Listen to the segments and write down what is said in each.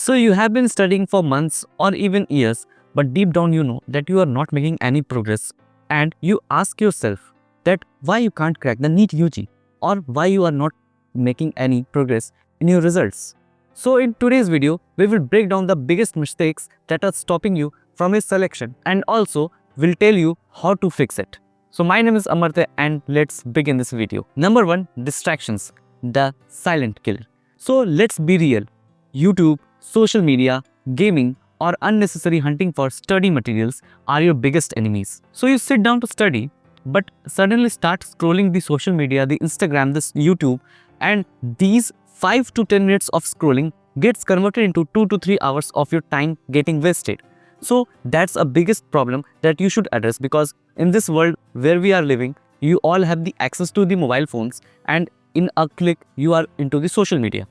So you have been studying for months or even years, but deep down you know that you are not making any progress, and you ask yourself that why you can't crack the NEET UG or why you are not making any progress in your results. So in today's video, we will break down the biggest mistakes that are stopping you from your selection, and also will tell you how to fix it. So my name is Amartya and let's begin this video. Number 1, distractions, the silent killer. So let's be real. YouTube, social media, gaming, or unnecessary hunting for study materials are your biggest enemies. So you sit down to study, but suddenly start scrolling the social media, the Instagram, this YouTube, and these 5 to 10 minutes of scrolling gets converted into 2 to 3 hours of your time getting wasted. So that's a biggest problem that you should address, because in this world where we are living, you all have the access to the mobile phones, and in a click you are into the social media.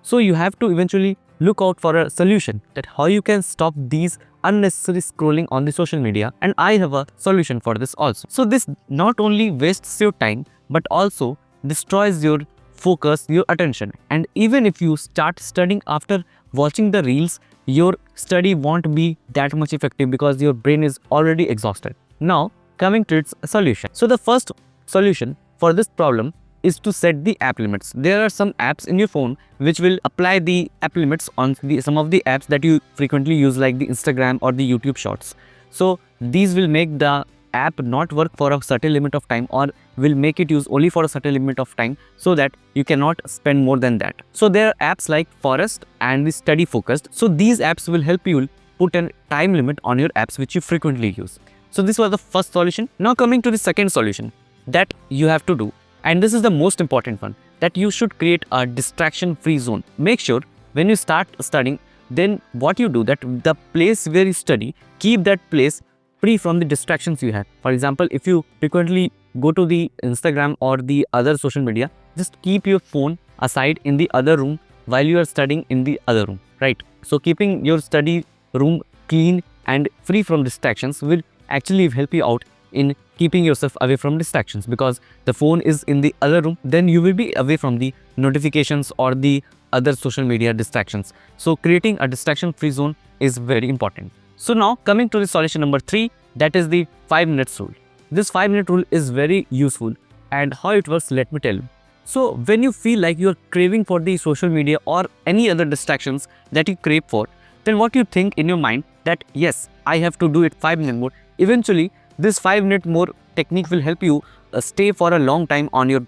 So you have to eventually look out for a solution that how you can stop these unnecessary scrolling on the social media, and I have a solution for this also. So this not only wastes your time but also destroys your focus, your attention, and even if you start studying after watching the reels, your study won't be that much effective because your brain is already exhausted. Now coming to its solution. So the first solution for this problem is to set the app limits. There are some apps in your phone which will apply the app limits on some of the apps that you frequently use, like the Instagram or the YouTube Shorts. So these will make the app not work for a certain limit of time, or will make it use only for a certain limit of time, so that you cannot spend more than that. So there are apps like Forest and the Study Focused. So these apps will help you put a time limit on your apps which you frequently use. So this was the first solution. Now coming to the second solution that you have to do, and this is the most important one, that you should create a distraction-free zone. Make sure when you start studying, then what you do, that the place where you study, keep that place free from the distractions you have. For example, if you frequently go to the Instagram or the other social media, just keep your phone aside in the other room while you are studying in the other room, right? So keeping your study room clean and free from distractions will actually help you out in keeping yourself away from distractions, because the phone is in the other room, then you will be away from the notifications or the other social media distractions. So creating a distraction free zone is very important. So now coming to the solution number 3, that is the 5 minutes rule. This 5-minute rule is very useful, and how it works, let me tell you. So when you feel like you are craving for the social media or any other distractions that you crave for, then what you think in your mind, that yes, I have to do it 5 minutes more. Eventually this 5-minute more technique will help you stay for a long time on your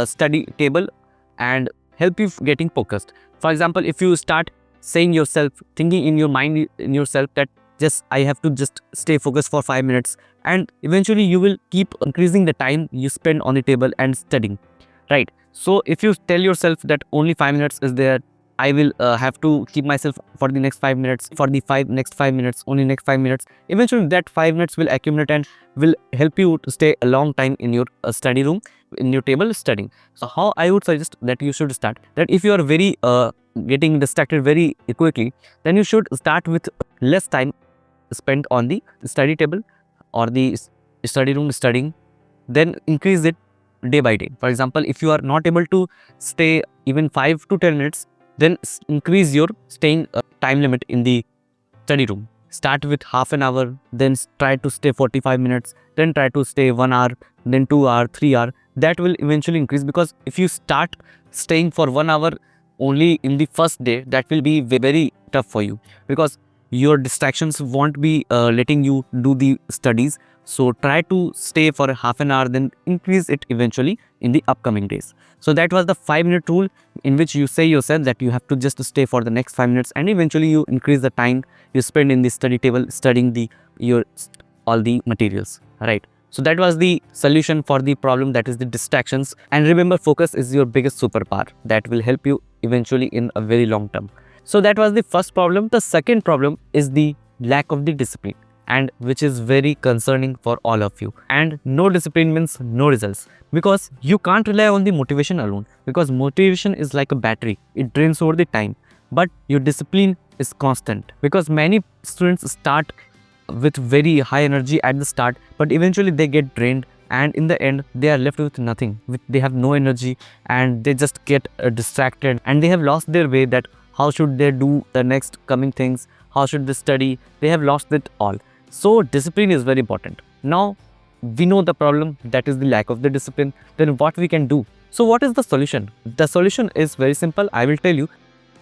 study table and help you getting focused. For example, if you start saying yourself, thinking in your mind in yourself that just I have to just stay focused for 5 minutes, and eventually you will keep increasing the time you spend on the table and studying, right? So if you tell yourself that only 5 minutes is there, I will have to keep myself for the next 5 minutes, for the next 5 minutes, only next 5 minutes. Eventually that 5 minutes will accumulate and will help you to stay a long time in your study room, in your table studying. So how I would suggest that you should start, that if you are very getting distracted very quickly, then you should start with less time spent on the study table or the study room studying, then increase it day by day. For example, if you are not able to stay even 5 to 10 minutes, then increase your staying time limit in the study room. Start with half an hour, then try to stay 45 minutes, then try to stay 1 hour, then 2 hour, 3 hour. That will eventually increase, because if you start staying for 1 hour only in the first day, that will be very tough for you, because your distractions won't be letting you do the studies. So try to stay for half an hour, then increase it eventually in the upcoming days. So that was the 5-minute rule, in which you say yourself that you have to just stay for the next 5 minutes, and eventually you increase the time you spend in the study table studying all the materials, right? So that was the solution for the problem, that is the distractions. And remember, focus is your biggest superpower that will help you eventually in a very long term. So that was the first problem. The second problem is the lack of the discipline, and which is very concerning for all of you. And no discipline means no results, because you can't rely on the motivation alone, because motivation is like a battery, it drains over the time, but your discipline is constant. Because many students start with very high energy at the start, but eventually they get drained, and in the end they are left with nothing. They have no energy, and they just get distracted, and they have lost their way, that how should they do the next coming things, how should they study. They have lost it all. So discipline is very important. Now we know the problem, that is the lack of the discipline. Then what we can do? So what is the solution? The solution is very simple, I will tell you.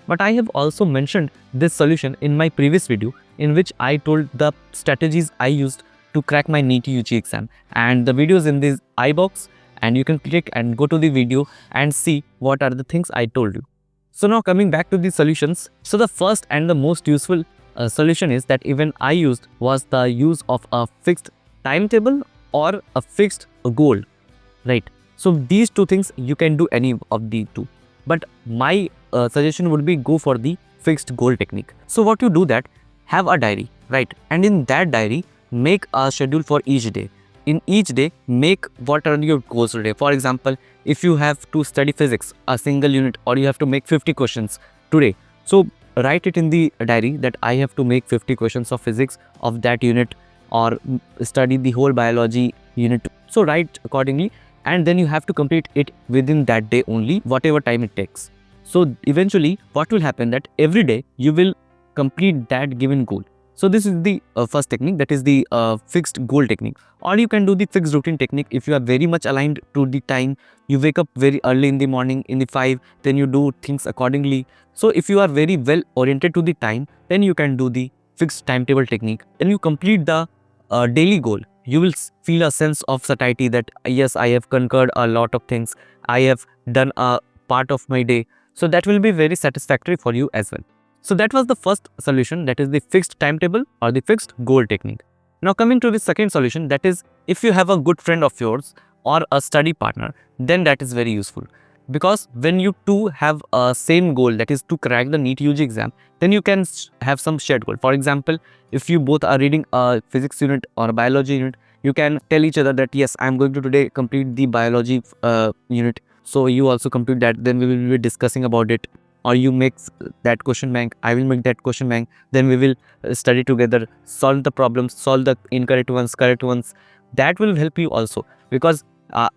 But I have also mentioned this solution in my previous video, in which I told the strategies I used to crack my NEET UG exam, and the video is in this I box, and you can click and go to the video and see what are the things I told you. So now coming back to the solutions. So the first and the most useful solution is that even I used was the use of a fixed timetable or a fixed goal, right? So these two things, you can do any of the two, but my suggestion would be go for the fixed goal technique. So what you do that, have a diary, right? And in that diary, make a schedule for each day. In each day, make what are your goals today. For example, if you have to study physics, a single unit, or you have to make 50 questions today, so write it in the diary that I have to make 50 questions of physics of that unit, or study the whole biology unit. So write accordingly, and then you have to complete it within that day only, whatever time it takes. So eventually what will happen, that every day you will complete that given goal. So this is the first technique, that is the fixed goal technique. Or you can do the fixed routine technique. If you are very much aligned to the time, you wake up very early in the morning in the 5, then you do things accordingly. So if you are very well oriented to the time, then you can do the fixed timetable technique. Then you complete the daily goal. You will feel a sense of satiety that yes, I have conquered a lot of things, I have done a part of my day. So that will be very satisfactory for you as well. So that was the first solution, that is the fixed timetable or the fixed goal technique. Now coming to the second solution, that is if you have a good friend of yours or a study partner, then that is very useful. Because when you two have a same goal, that is to crack the NEET UG exam, then you can have some shared goal. For example, if you both are reading a physics unit or a biology unit, you can tell each other that yes, I am going to today complete the biology unit. So you also complete that, then we will be discussing about it. Or you make that question bank, I will make that question bank, then we will study together, solve the problems, solve the incorrect ones, correct ones. That will help you also, because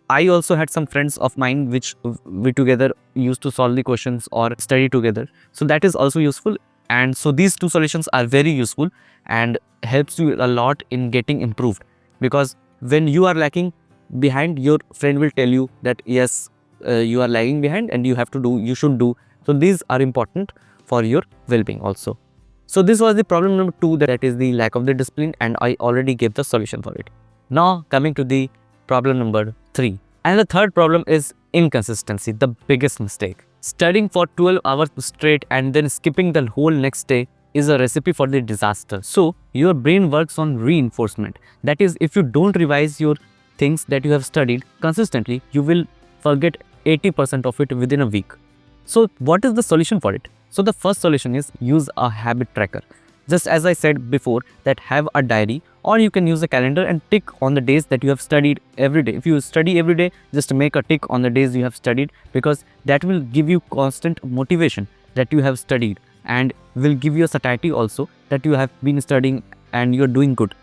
I also had some friends of mine which we together used to solve the questions or study together. So that is also useful. And so these two solutions are very useful and helps you a lot in getting improved. Because when you are lacking behind, your friend will tell you that yes, you are lagging behind and you have to do, you should do. So these are important for your well-being also. So this was the problem number 2, that is the lack of the discipline, and I already gave the solution for it. Now coming to the problem number 3. And the third problem is inconsistency, the biggest mistake. Studying for 12 hours straight and then skipping the whole next day is a recipe for the disaster. So your brain works on reinforcement. That is, if you don't revise your things that you have studied consistently, you will forget 80% of it within a week. So what is the solution for it? So the first solution is use a habit tracker. Just as I said before, that have a diary, or you can use a calendar and tick on the days that you have studied every day. If you study every day, just make a tick on the days you have studied, because that will give you constant motivation that you have studied, and will give you a satiety also that you have been studying and you are doing good.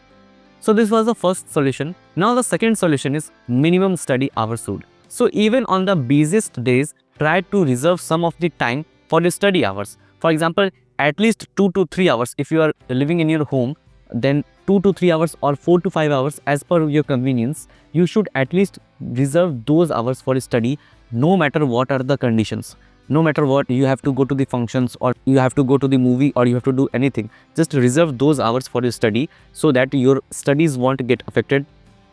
So this was the first solution. Now the second solution is minimum study hours rule. So even on the busiest days, try to reserve some of the time for the study hours. For example, at least 2 to 3 hours. If you are living in your home, then 2 to 3 hours or 4 to 5 hours as per your convenience. You should at least reserve those hours for study, no matter what are the conditions. No matter what, you have to go to the functions, or you have to go to the movie, or you have to do anything. Just reserve those hours for your study, so that your studies won't get affected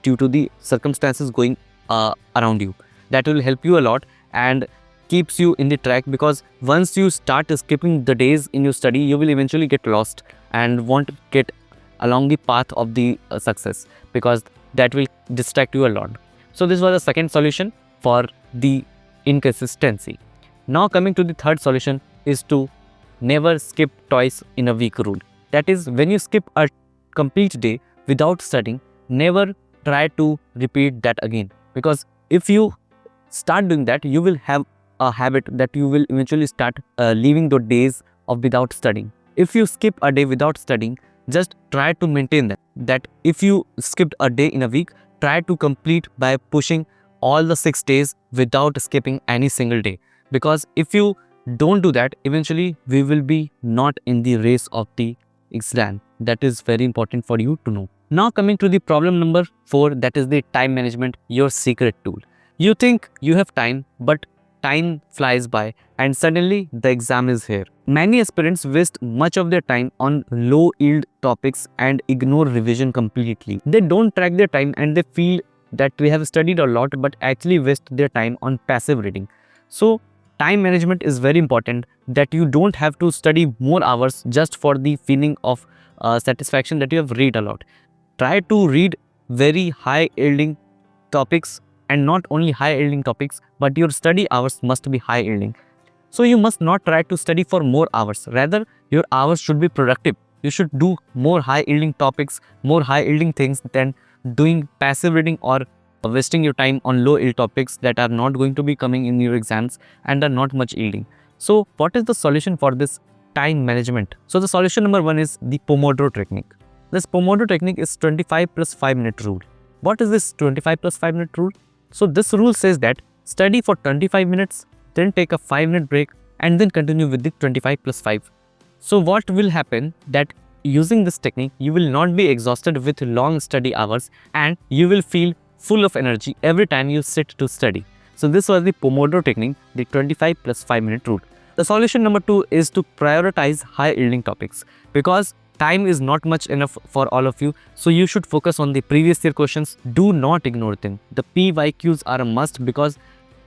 due to the circumstances going around you. That will help you a lot and keeps you in the track, because once you start skipping the days in your study, you will eventually get lost and won't get along the path of the success, because that will distract you a lot. So this was the second solution for the inconsistency. Now coming to the third solution is to never skip twice in a week rule. That is, when you skip a complete day without studying, never try to repeat that again, because if you start doing that, you will have a habit that you will eventually start leaving the days of without studying. If you skip a day without studying, just try to maintain that. That if you skipped a day in a week, try to complete by pushing all the 6 days without skipping any single day. Because if you don't do that, eventually we will be not in the race of the exam. That is very important for you to know. Now coming to the problem number 4, that is the time management, your secret tool. You think you have time, but time flies by and suddenly the exam is here. Many aspirants waste much of their time on low yield topics and ignore revision completely. They don't track their time and they feel that we have studied a lot but actually waste their time on passive reading. So time management is very important, that you don't have to study more hours just for the feeling of satisfaction that you have read a lot. Try to read very high yielding topics, and not only high yielding topics, but your study hours must be high yielding. So you must not try to study for more hours, rather your hours should be productive. You should do more high yielding topics, more high yielding things than doing passive reading or wasting your time on low yield topics that are not going to be coming in your exams and are not much yielding. So what is the solution for this time management? So the solution number 1 is the Pomodoro technique. This Pomodoro technique is 25 plus 5 minute rule. What is this 25 plus 5 minute rule? So this rule says that study for 25 minutes, then take a 5-minute break and then continue with the 25 plus 5. So what will happen, that using this technique, you will not be exhausted with long study hours and you will feel full of energy every time you sit to study. So this was the Pomodoro technique, the 25 plus 5 minute rule. The solution number 2 is to prioritize high yielding topics, because time is not much enough for all of you. So you should focus on the previous year questions. Do not ignore them. The PYQs are a must, because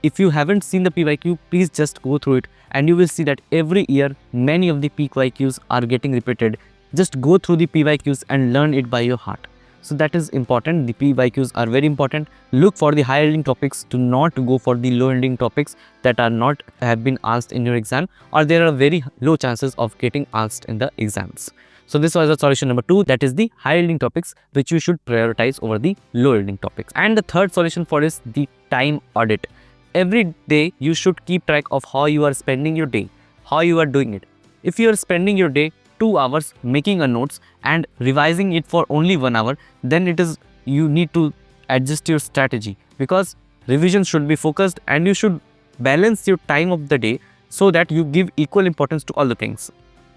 if you haven't seen the PYQ, please just go through it and you will see that every year many of the PYQs are getting repeated. Just go through the PYQs and learn it by your heart. So that is important. The PYQs are very important. Look for the high yielding topics. Do not go for the low yielding topics that are not have been asked in your exam, or there are very low chances of getting asked in the exams. So this was the solution number 2, that is the high yielding topics which you should prioritize over the low yielding topics. And the third solution for is the time audit. Every day you should keep track of how you are spending your day, how you are doing it. If you are spending your day 2 hours making a notes and revising it for only 1 hour, then you need to adjust your strategy, because revision should be focused and you should balance your time of the day so that you give equal importance to all the things.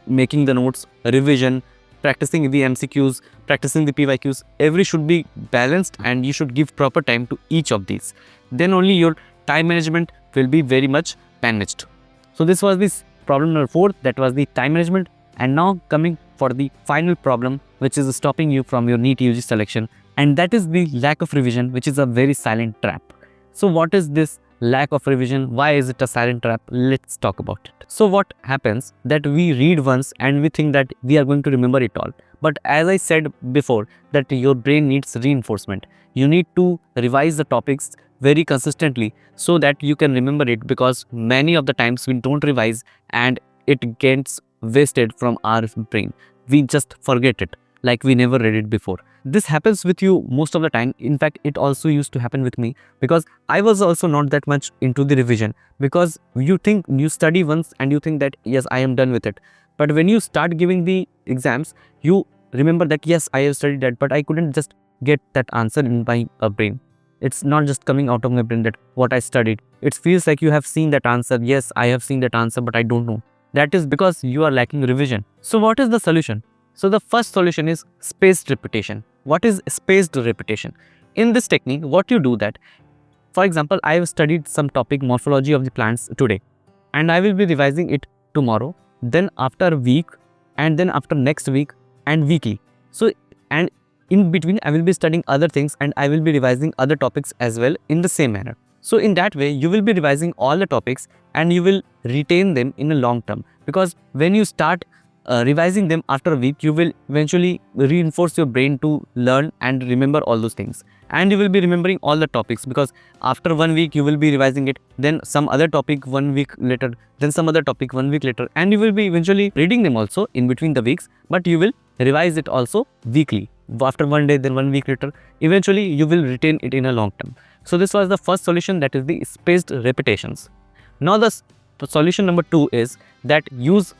Making the notes, revision, practicing the MCQs, practicing the PYQs, every should be balanced and you should give proper time to each of these. Then only your time management will be very much managed. So this was this problem number 4, that was the time management. And now coming for the final problem, which is stopping you from your NEET UG selection, and that is the lack of revision, which is a very silent trap. So what is this lack of revision? Why is it a silent trap? Let's talk about it. So what happens, that we read once and we think that we are going to remember it all. But as I said before, that your brain needs reinforcement. You need to revise the topics very consistently so that you can remember it, because many of the times we don't revise and it gets wasted from our brain. We just forget it like we never read it before. This happens with you most of the time. In fact, it also used to happen with me, because I was also not that much into the revision, because you think you study once and you think that yes, I am done with it. But when you start giving the exams, you remember that yes, I have studied that, but I couldn't just get that answer in my brain. It's not just coming out of my brain that what I studied. It feels like you have seen that answer. Yes, I have seen that answer, but I don't know. That is because you are lacking revision. So what is the solution? So the first solution is spaced repetition. What is spaced repetition? In this technique, what you do that, for example, I have studied some topic, morphology of the plants, today, and I will be revising it tomorrow, then after a week, and then after next week, and weekly. So, and in between I will be studying other things and I will be revising other topics as well in the same manner. So in that way, you will be revising all the topics and you will retain them in a long term, because when you start revising them after a week, you will eventually reinforce your brain to learn and remember all those things, and you will be remembering all the topics, because after 1 week you will be revising it, then some other topic 1 week later, then some other topic 1 week later, and you will be eventually reading them also in between the weeks, but you will revise it also weekly. After 1 day, then 1 week later, eventually you will retain it in a long term. So this was the first solution, that is the spaced repetitions. Now the solution number 2 is that use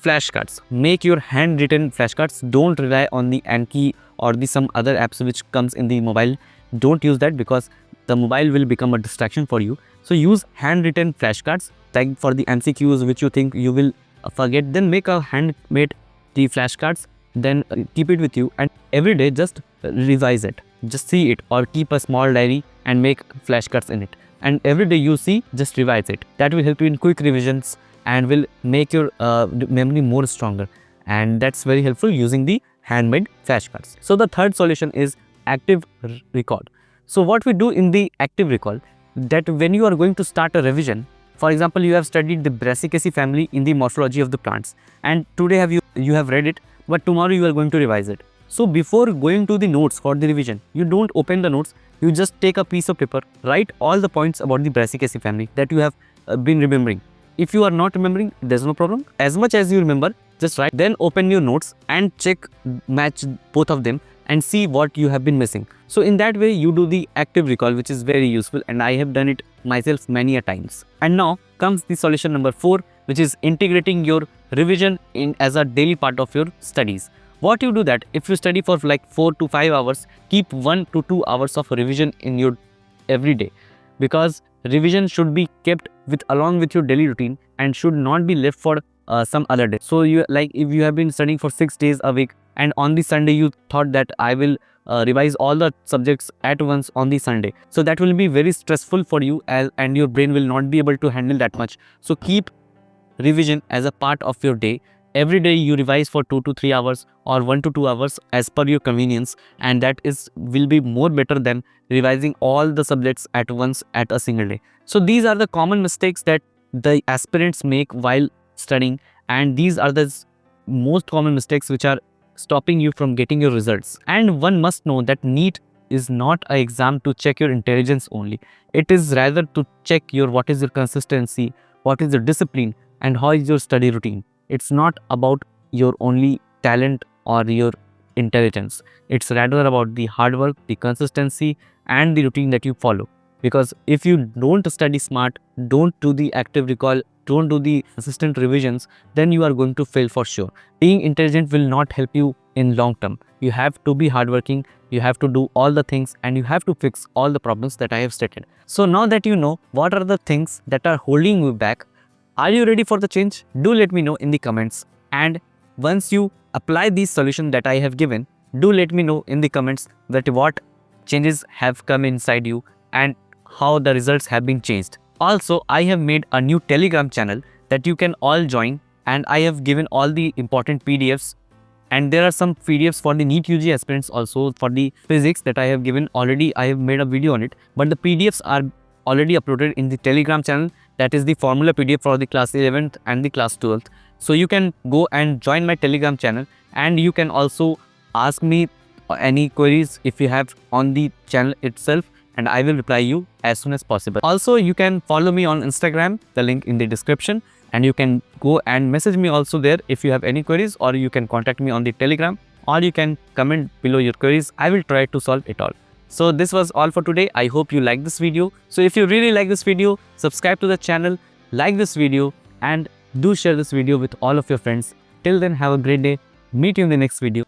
flashcards. Make your handwritten flashcards. Don't rely on the Anki or the some other apps which comes in the mobile. Don't use that, because the mobile will become a distraction for you. So use handwritten flashcards, like for the MCQs which you think you will forget, then make a handmade the flashcards, then keep it with you, and every day just revise it, just see it, or keep a small diary and make flashcards in it, and every day you see, just revise it. That will help you in quick revisions and will make your memory more stronger, and that's very helpful using the handmade flashcards. So the third solution is active recall. So what we do in the active recall, that when you are going to start a revision, for example, you have studied the Brassicaceae family in the morphology of the plants, and today you have read it, but tomorrow you are going to revise it. So before going to the notes for the revision, you don't open the notes, you just take a piece of paper, write all the points about the Brassicaceae family that you have been remembering. If you are not remembering, there's no problem. As much as you remember, just write, then open your notes and check, match both of them and see what you have been missing. So in that way, you do the active recall, which is very useful, and I have done it myself many a times. And now comes the solution number 4, which is integrating your revision in as a daily part of your studies. What you do that, if you study for like 4 to 5 hours, keep 1 to 2 hours of revision in your every day, because revision should be kept along with your daily routine and should not be left for some other day. So you, like, if you have been studying for 6 days a week and on the Sunday you thought that I will revise all the subjects at once on the Sunday, so that will be very stressful for you, and your brain will not be able to handle that much. So keep revision as a part of your day. Every day you revise for 2 to 3 hours or 1 to 2 hours as per your convenience, and that will be more better than revising all the subjects at once at a single day. So these are the common mistakes that the aspirants make while studying, and these are the most common mistakes which are stopping you from getting your results. And one must know that NEET is not an exam to check your intelligence only. It is rather to check what is your consistency, what is your discipline, and how is your study routine. It's not about your only talent or your intelligence. It's rather about the hard work, the consistency, and the routine that you follow. Because if you don't study smart, don't do the active recall, don't do the consistent revisions, then you are going to fail for sure. Being intelligent will not help you in long term. You have to be hardworking, you have to do all the things, and you have to fix all the problems that I have stated. So now that you know what are the things that are holding you back, are you ready for the change? Do let me know in the comments. And once you apply these solutions that I have given, do let me know in the comments that what changes have come inside you and how the results have been changed. Also, I have made a new Telegram channel that you can all join, and I have given all the important PDFs, and there are some PDFs for the NEET UG aspirants also. For the physics that I have given already, I have made a video on it, but the PDFs are already uploaded in the Telegram channel. That is the formula PDF for the class 11th and the class 12th. So you can go and join my Telegram channel, and you can also ask me any queries if you have on the channel itself, and I will reply you as soon as possible. Also, you can follow me on Instagram, the link in the description, and you can go and message me also there if you have any queries, or you can contact me on the Telegram, or you can comment below your queries. I will try to solve it all. So this was all for today. I hope you like this video. So if you really like this video, subscribe to the channel, like this video, and do share this video with all of your friends. Till then, have a great day. Meet you in the next video.